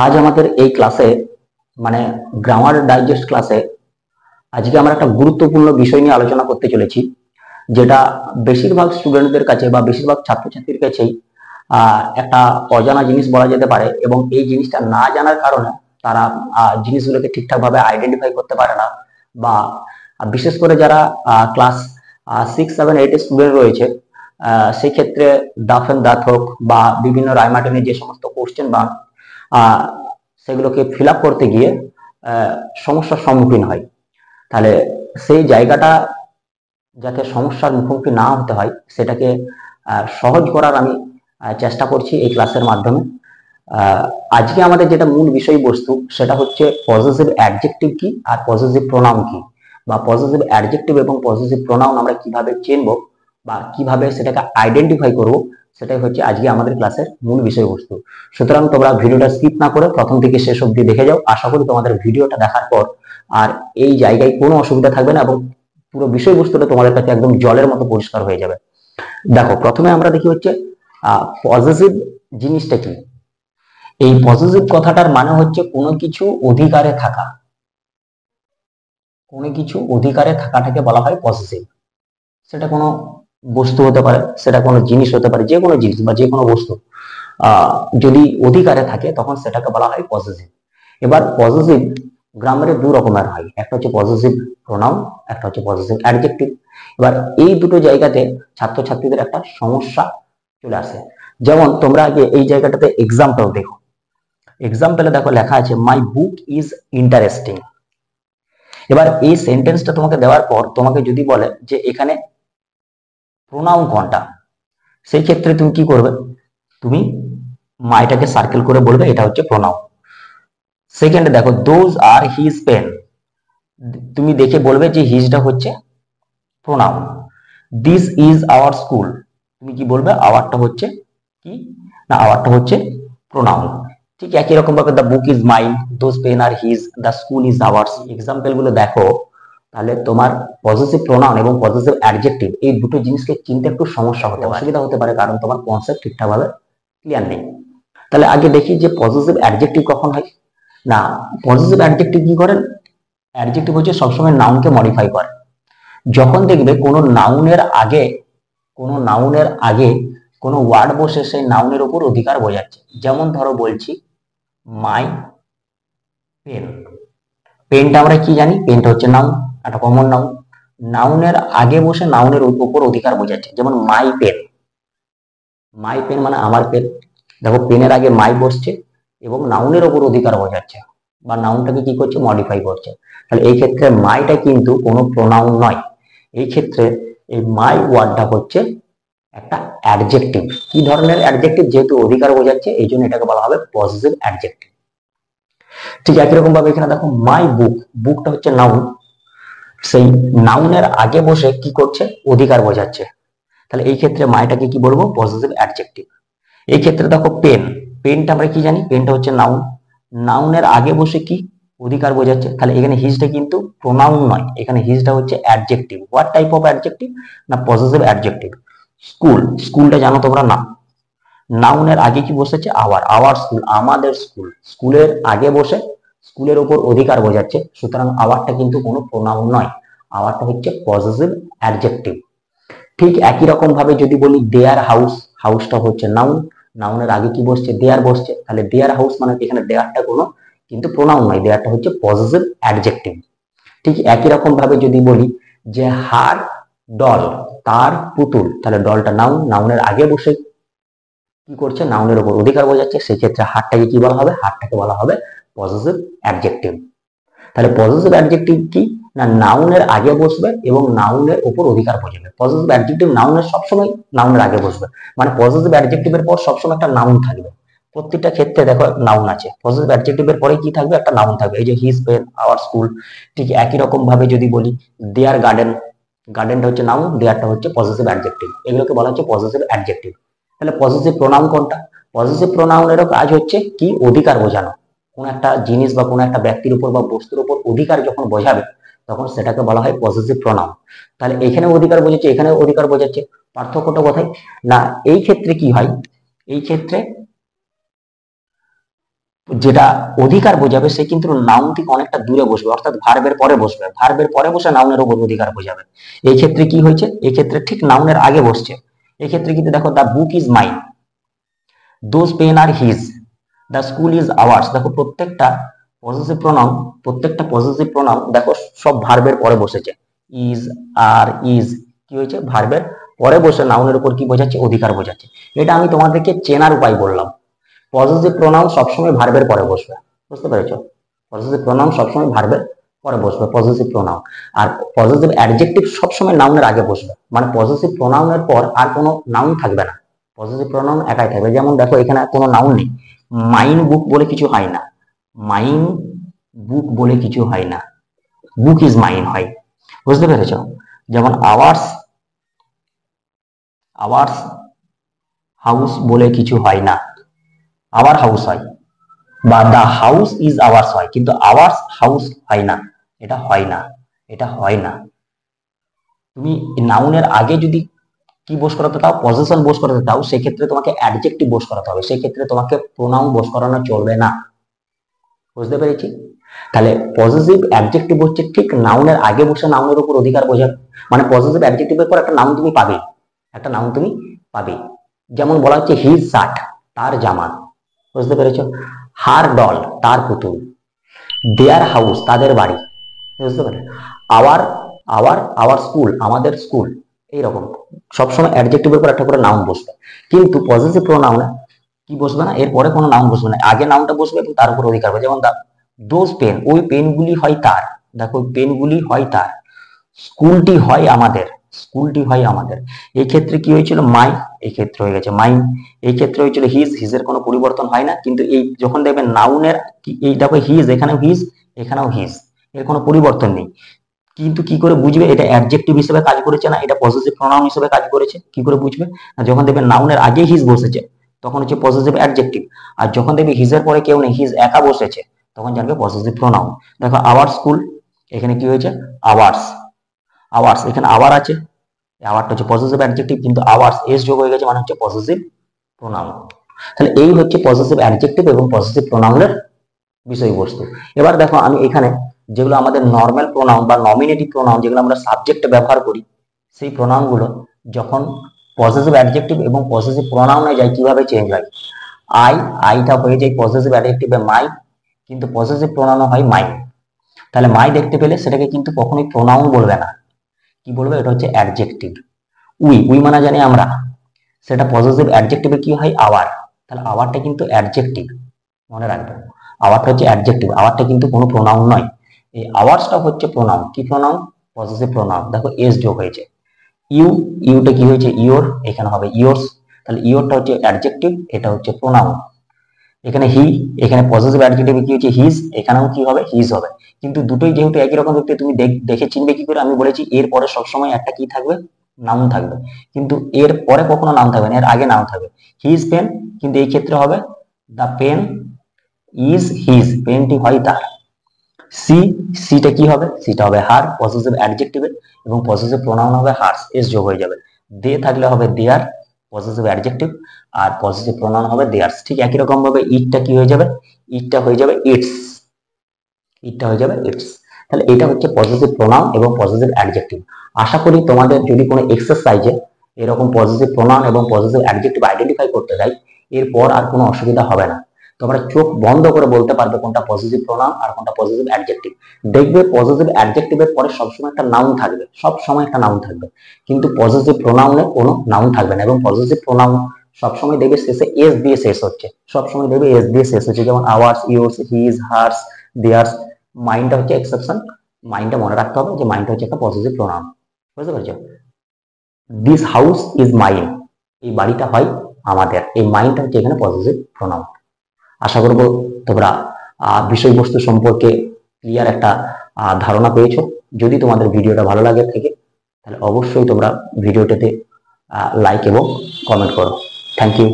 আজ আমাদের এই ক্লাসে মানে গ্রামার ডাইজেস্ট ক্লাসে আজকে আমরা একটা গুরুত্বপূর্ণ বিষয় নিয়ে আলোচনা করতে চলেছি, যেটা বেশিরভাগ স্টুডেন্টদের কাছে বা বেশিরভাগ ছাত্রছাত্রীর কাছেই একটা অজানা জিনিস বলা যেতে পারে। এবং এই জিনিসটা না জানার কারণে তারা জিনিসগুলোকে ঠিকঠাক ভাবে আইডেন্টিফাই করতে পারে না, বা বিশেষ করে যারা ক্লাস 6, 7, 8 স্টুডেন্ট রয়েছে, সেই ক্ষেত্রে দাফেন দাথক বা বিভিন্ন রায়মার্টিনের যে সমস্ত কোশ্চেন বা সেগুলোকে ফিল আপ করতে গিয়ে সমস্যার সম্মুখীন হয়। তাহলে সেই জায়গাটা যাতে সমস্যার মুখোমুখি না হতে হয়, সেটাকে সহজ করার আমি চেষ্টা করছি এই ক্লাসের মাধ্যমে। আজকে আমাদের যেটা মূল বিষয়বস্তু সেটা হচ্ছে পজেসিভ অ্যাডজেক্টিভ কি আর পজেসিভ প্রোনাউন কি, বা পজেসিভ অ্যাডজেক্টিভ এবং পজেসিভ প্রোনাউন আমরা কিভাবে চিনবো বা কিভাবে সেটাকে আইডেন্টিফাই করব, সেটাই হচ্ছে আজকে আমাদের ক্লাসের মূল বিষয়বস্তু। সুতরাং তোমরা ভিডিওটা স্কিপ না করে প্রথম থেকে শেষ অবধি দেখে যাও। আশা করি তোমাদের ভিডিওটা দেখার পর আর এই জায়গায় কোনো অসুবিধা থাকবে না এবং পুরো বিষয়বস্তুটা তোমাদের কাছে একদম জলের মতো পরিষ্কার হয়ে যাবে। দেখো, প্রথমে আমরা দেখি হচ্ছে পজেসিভ জিনিসটা কি। এই পজেসিভ কথাটার মানে হচ্ছে কোনো কিছু অধিকারে থাকা, কোনো কিছু অধিকারে থাকাটাকে বলা হয় পজেসিভ। সেটা কোনো বস্তু হতে পারে, সেটা কোনো জিনিস হতে পারে, যে কোনো জিনিস বা যে কোনো বস্তু যদি অধিকারে থাকে তখন সেটাকে বলা হয় পজেসিভ। এবার পজেসিভ গ্রামারে দু রকমের হয়, একটা হচ্ছে পজেসিভ প্রোনাউন, একটা হচ্ছে পজেসিভ অ্যাডজেক্টিভ। এবার এই দুটো জায়গাতে ছাত্রছাত্রীদের একটা সমস্যা চলে আসে। যেমন তোমরা আগে এই জায়গাটাতে এক্সাম্পল দেখো, এক্সাম্পলে দেখো লেখা আছে মাই বুক ইজ ইন্টারেস্টিং। এবার এই সেন্টেন্সটা তোমাকে দেওয়ার পর তোমাকে যদি বলে যে এখানে প্রোনাউন কোনটা, সেই ক্ষেত্রে তুমি কি করবে? তুমি মাইটাকে সার্কেল করে বলবে এটা হচ্ছে প্রোনাউন। সেকেন্ডে দেখো দোজ আর হিজ পেন, তুমি দেখে বলবে যে হিজটা হচ্ছে pronoun. This is our school, তুমি কি বলবে? আওয়ারটা হচ্ছে কি না, আওয়ারটা হচ্ছে প্রোনাউন। ঠিক একই রকম ভাবে the book is mine, those pen are his, the school is ours. Example গুলো দেখো, তাহলে তোমার পজিটিভ প্রোনাউন এবং পজিটিভ অ্যাডজেক্টিভ এই দুটো জিনিসকে চিনতে একটু সমস্যা হতে পারে, অসুবিধা হতে পারে, কারণ তোমার কনসেপ্ট ঠিকঠাক ভাবে ক্লিয়ার নেই। তাহলে আগে দেখি যে পজিটিভ অ্যাডজেক্টিভ কখন হয়। না, পজিটিভ অ্যাডজেক্টিভ কি করেন? অ্যাডজেক্টিভ হচ্ছে সবসময় নাউনকে মডিফাই করে। যখন দেখবে কোনো নাউনের আগে কোনো ওয়ার্ড বসে সেই নাউনের উপর অধিকার বোঝাচ্ছে। যেমন ধরো বলছি মাই পেন, পেনটা আমরা কি জানি? পেনটা হচ্ছে নাউন, একটা কমন নাউন। নাউনের আগে বসে নাউনের উপর অধিকার বোঝাচ্ছে, যেমন মাই পেন, মাই পেন মানে আমার পেন। দেখো পেনের আগে মাই বসছে এবং নাউনের উপর অধিকার বোঝাচ্ছে বা নাউনটাকে কি করছে? মডিফাই করছে। তাহলে এই ক্ষেত্রে মাইটা কিন্তু কোনো প্রোনাউন নয়। এই ক্ষেত্রে এই মাই ওয়ার্ডটা হচ্ছে একটা অ্যাডজেক্টিভ। কি ধরনের অ্যাডজেক্টিভ? যেহেতু অধিকার বোঝাচ্ছে এই জন্য এটাকে বলা হবে পজিটিভ অ্যাডজেক্টিভ। ঠিক একই রকম ভাবে এখানে দেখো মাই বুক, বুকটা হচ্ছে নাউন, সেই নাউনের আগে বসে কি করছে? অধিকার বোঝাচ্ছে। তাহলে এই ক্ষেত্রে মাইটাকে কি বলবো? Positive adjective. এই ক্ষেত্রে দেখো পেন, পেনটা আমরা কি জানি? পেনটা হচ্ছে নাউন, নাউনের আগে বসে কি? অধিকার বোঝাচ্ছে। তাহলে এখানে হিজটা কিন্তু প্রোনাউন নয়, এখানে হিজটা হচ্ছে adjective. What type of adjective? না, পজিটিভ অ্যাডজেক্টিভ। স্কুল, স্কুলটা জানো তোমরা না, নাউনের আগে কি বসেছে? আওয়ার, আওয়ার স্কুল, আমাদের স্কুল। স্কুলের আগে বসে স্কুলের উপর অধিকার বোঝাচ্ছে, সুতরাং আওয়ারটা কিন্তু কোনো প্রোনাউন নয়, আওয়ারটা হচ্ছে পজিটিভ অ্যাডজেক্টিভ। ঠিক একই রকম ভাবে যদি বলি দেয়ার হাউস, হাউসটা হচ্ছে নাউন, নাউনের আগে কি বসছে? দেয়ার বসছে। তাহলে দেয়ার হাউস মানে এখানে দেয়ারটা কোনো কিন্তু প্রোনাউন নয়, দেয়ারটা হচ্ছে পজিটিভ অ্যাডজেক্টিভ। ঠিক একই রকম ভাবে যদি বলি যে হার ডল, তার পুতুল, তাহলে ডলটা নাউন, নাউনের আগে বসে কি করছে? নাউনের উপর অধিকার বোঝাচ্ছে, সেই ক্ষেত্রে হারটাকে কি বলা হবে? হারটাকে বলা হবে পজিটিভ অ্যাডজেক্টিভ। তাহলে পজিটিভ অ্যাডজেক্টিভ কি না, নাউনের আগে বসবে এবং নাউনের উপর অধিকার বোঝাবে। পজিটিভ অ্যাডজেক্টিভ নাউনের সবসময় নাউনের আগে বসবে, মানে পজিটিভ অ্যাডজেক্টিভের পর সবসময় একটা নাউন থাকবে। প্রত্যেকটা ক্ষেত্রে দেখো নাউন আছে, পজিটিভ অ্যাডজেক্টিভের পরে কি থাকবে? একটা নাউন থাকবে। এই যে হিজ পেন, আওয়ার স্কুল। ঠিক একই রকম ভাবে যদি বলি দেয়ার গার্ডেন, গার্ডেনটা হচ্ছে নাউন, দেয়ারটা হচ্ছে পজিটিভ অ্যাডজেক্টিভ। এগুলোকে বলা হচ্ছে পজিটিভ অ্যাডজেক্টিভ। তাহলে পজিটিভ প্রোনাউন কোনটা? পজিটিভ প্রোনাউনেরও কাজ হচ্ছে কি? অধিকার বোঝানো। কোন একটা জিনিস বা কোন একটা ব্যক্তির উপর বা বস্তুর উপর অধিকার যখন বোঝাবে তখন সেটাকে বলা হয় পজিটিভ প্রোনাউন। তাহলে এখানে অধিকার বোঝাচ্ছে, এখানে অধিকার বোঝাচ্ছে, পার্থক্যটা কোথায়? না, এই ক্ষেত্রে কি হয়? এই ক্ষেত্রে যেটা অধিকার বোঝাবে সে কিন্তু নাউন থেকে অনেকটা দূরে বসবে, অর্থাৎ ভার্বের পরে বসবে, ভার্বের পরে বসে নাউনের উপর অধিকার বোঝাবে। এই ক্ষেত্রে কি হয়েছে, এই ক্ষেত্রে ঠিক নাউনের আগে বসছে। এই ক্ষেত্রে কিন্তু দেখো, the book is mine, those pen are his, the school is ours. দেখো প্রত্যেকটা পজিটিভ প্রনাউন দেখো সব ভার্বের পরে বসেছে। ইজ, আর, ইজ কি হয়েছে, ভার্বের পরে বসে নাউনের উপর কি বোঝাচ্ছে, অধিকার বোঝাচ্ছে। এটা আমি তোমাদেরকে চেনার উপায় বললাম। পজিটিভ প্রোনাউন সবসময় ভার্বের পরে বসবে, বুঝতে পেরেছো? পজিটিভ প্রোনাউন সবসময় ভার্বের পরে বসবে, পজিটিভ প্রোনাউন। আর পজিটিভ অ্যাডজেক্টিভ সবসময় নাউনের আগে বসবে, মানে পজিটিভ প্রোনাউনের পর আর কোনো নাউন থাকবে না, পজিটিভ প্রোনাউন একাই থাকবে। যেমন দেখো এখানে কোনো নাউন নেই, মাইন বুক বলে কিছু হয় না, মাইন বুক বলে কিছু হয় না, বুক ইজ মাইন হয়, বুঝতে পেরেছো? যেমন আওয়ার্স, আওয়ার্স হাউস বলে কিছু হয় না, আওয়ার হাউস হয়, বা দা হাউস ইজ আওয়ার্স হয়, কিন্তু আওয়ার্স হাউস হয় না, এটা হয় না, এটা হয় না। তুমি নাউনের আগে যদি কি বোস করাতে চাও, পজিশন বোস করাতে চাও, সেক্ষেত্রে তোমাকে অ্যাডজেক্টিভ বোস করাতে হবে, সেক্ষেত্রে তোমাকে প্রোনাউন বোস করানো চলবে না, বুঝতে পেরেছি? তাহলে পজিটিভ অ্যাডজেক্টিভ হচ্ছে ঠিক নাউনের আগে বসে নাউনের উপর অধিকার বোঝাবে, মানে পজিটিভ অ্যাডজেক্টিভের পর একটা নাউন তুমি পাবে, একটা নাউন তুমি পাবে। যেমন বলা হচ্ছে হিজ শার্ট, তার জামা, বুঝতে পেরেছো? হার ডল, তার পুতুল, দেয়ার হাউস, তাদের বাড়ি, বুঝতে পারে? আওয়ার, আওয়ার স্কুল, আমাদের স্কুল, এইরকম সবসময় অ্যাডজেক্টিভের পর একটা করে নাউন বসবে। কিন্তু পজিটিভ প্রোনাউনে কি বসবে না, এরপরে কোনো নাউন বসবে না, আগে নাউনটা বসবে এবং তার উপর অধিকার হবে। যেমন দোজ পেন, ওই পেনগুলি হয় তার, দেখো পেনগুলি হয় তার, স্কুলটি হয় আমাদের, স্কুলটি হয় আমাদের। এই ক্ষেত্রে কি হয়েছিল, মাই, এই ক্ষেত্রে হয়ে গেছে মাইন। এই ক্ষেত্রে হয়েছিল হিজ, হিজের কোনো পরিবর্তন হয় না, কিন্তু এই যখন দেখবেন নাউনের এই দেখো হিজ, এখানেও হিজ, এখানেও হিজ, এর কোনো পরিবর্তন নেই। কিন্তু কি করে বুঝবে এটা অ্যাডজেক্টিভ হিসেবে কাজ করেছে না এটা পজিটিভ প্রোনাউন হিসেবে কাজ করেছে, কি করে বুঝবে? না যখন দেখবেন নাউনের আগে হিজ বসেছে তখন হচ্ছে পজিটিভ অ্যাডজেক্টিভ, আর যখন দেখবে হিজের পরে কেউ নেই, হিজ একা বসেছে, তখন জানবে পজিটিভ প্রোনাউন। দেখো আওয়ার স্কুল, এখানে কি হয়েছে, আওয়ার্স, আওয়ার্স, এখানে আওয়ার আছে, আওয়ারটা হচ্ছে পজিটিভ অ্যাডজেক্টিভ, কিন্তু আওয়ার্স এস যোগ হয়ে গেছে মানে হচ্ছে পজিটিভ প্রোনাউন। তাহলে এই হচ্ছে পজিটিভ অ্যাডজেক্টিভ এবং পজিটিভ প্রোনাউনের বিষয়বস্তু। এবার দেখো আমি এখানে যেগুলো আমাদের নর্মাল প্রোনাউন বা নমিনেটিভ প্রোনাউন, যেগুলো আমরা সাবজেক্টে ব্যবহার করি, সেই প্রোনাউন গুলো যখন পজিটিভ অ্যাডজেক্টিভ এবং পজিটিভ প্রোনাউনে যায় কিভাবে চেঞ্জ হয়। আইটা হয়ে যায় পজিটিভ অ্যাডজেক্টিভে মাই, কিন্তু পজিটিভ প্রোনাউন হয় মাই। তাহলে মাই দেখতে পেলে সেটাকে কিন্তু কখনোই প্রোনাউন বলবে না, কি বলবে, এটা হচ্ছে অ্যাডজেক্টিভ। উই মানে জানি আমরা, সেটা পজিটিভ অ্যাডজেক্টিভে কি হয়, আওয়ার, তাহলে আওয়ারটা কিন্তু অ্যাডজেক্টিভ, মনে রাখবে আওয়ারটা হচ্ছে অ্যাডজেক্টিভ, আওয়ারটা কিন্তু কোনো প্রোনাউন নয়। এই আওয়ার্সটা হচ্ছে প্রোনাউন, কি প্রোনাউন, পজিটিভ প্রোনাউন। দেখো এস যোগ হয়েছে, ইউটা কি হয়েছে, ইওর, এখানে হবে ইয়োর্স, তাহলে ইওরটা হচ্ছে অ্যাডজেক্টিভ, এটা হচ্ছে প্রোনাউন। এখানে এখানে পজিটিভ অ্যাডজেক্টিভে কি হচ্ছে, হিজ, এখানেও কি হবে, হিজ হবে। কিন্তু দুটোই যেহেতু একই রকম দেখতে, তুমি দেখে চিনবে কি করে, আমি বলেছি এর পরে সবসময় একটা কি থাকবে, নাউন থাকবে, কিন্তু এর পরে কখনো নাউন থাকবে না, এর আগে নাউন থাকবে। হিজ পেন, কিন্তু এই ক্ষেত্রে হবে দা পেন ইজ হিজ, পেনটি হয় তার। সিটা কি হবে, সিটা হবে হার, পজিটিভ অ্যাডজেক্টিভে, এবং পজিটিভ প্রোনাউন হবে হার্স, এস যোগ হয়ে যাবে। দে থাকলে হবে দেয়ার, পজিটিভ অ্যাডজেক্টিভ, আর পজিটিভ প্রোনাউন হবে দেয়ার্স। ঠিক একই রকম ভাবে ইটটা কি হয়ে যাবে, ইটটা হয়ে যাবে ইটস, ইটটা হয়ে যাবে ইটস। তাহলে এটা হচ্ছে পজিটিভ প্রোনাউন এবং পজিটিভ অ্যাডজেক্টিভ। আশা করি তোমাদের যদি কোনো এক্সারসাইজে এরকম পজিটিভ প্রোনাউন এবং পজিটিভ অ্যাডজেক্টিভ আইডেন্টিফাই করতে দেয়, এরপর আর কোনো অসুবিধা হবে না, তোমরা চোখ বন্ধ করে বলতে পারবে কোনটা পজিটিভ প্রোনাউন আর কোনটা পজিটিভ অ্যাডজেক্টিভ। দেখবে পজিটিভ অ্যাডজেক্টিভের পরে সবসময় একটা নাউন থাকবে, সব সময় একটা নাউন থাকবে, কিন্তু পজিটিভ প্রোনাউনে কোনো নাউন থাকবে না, এবং পজিটিভ প্রোনাউন সবসময় দেখবে শেষে এস দিয়ে শেষ হচ্ছে, সবসময় দেখবে এস দিয়ে শেষ হচ্ছে, যেমন ours, yours, his, hers, theirs. মাইন্ডটা হচ্ছে এক্সেপশন, মাইন্ডটা মনে রাখতে হবে যে মাইন্ডটা হচ্ছে একটা পজিটিভ প্রোনাউন, বুঝতে পারছো? দিস হাউস ইজ মাইন, এই বাড়িটা হয় আমাদের, এই মাইন্ডটা হচ্ছে এখানে পজিটিভ প্রোনাউন। আশা করব তোমরা বিষয়বস্তু সম্পর্কে ক্লিয়ার একটা ধারণা পেয়েছো। যদি তোমাদের ভিডিওটা ভালো লাগে থাকে তাহলে অবশ্যই তোমরা ভিডিওটাতে লাইক এবং কমেন্ট করো। Thank you.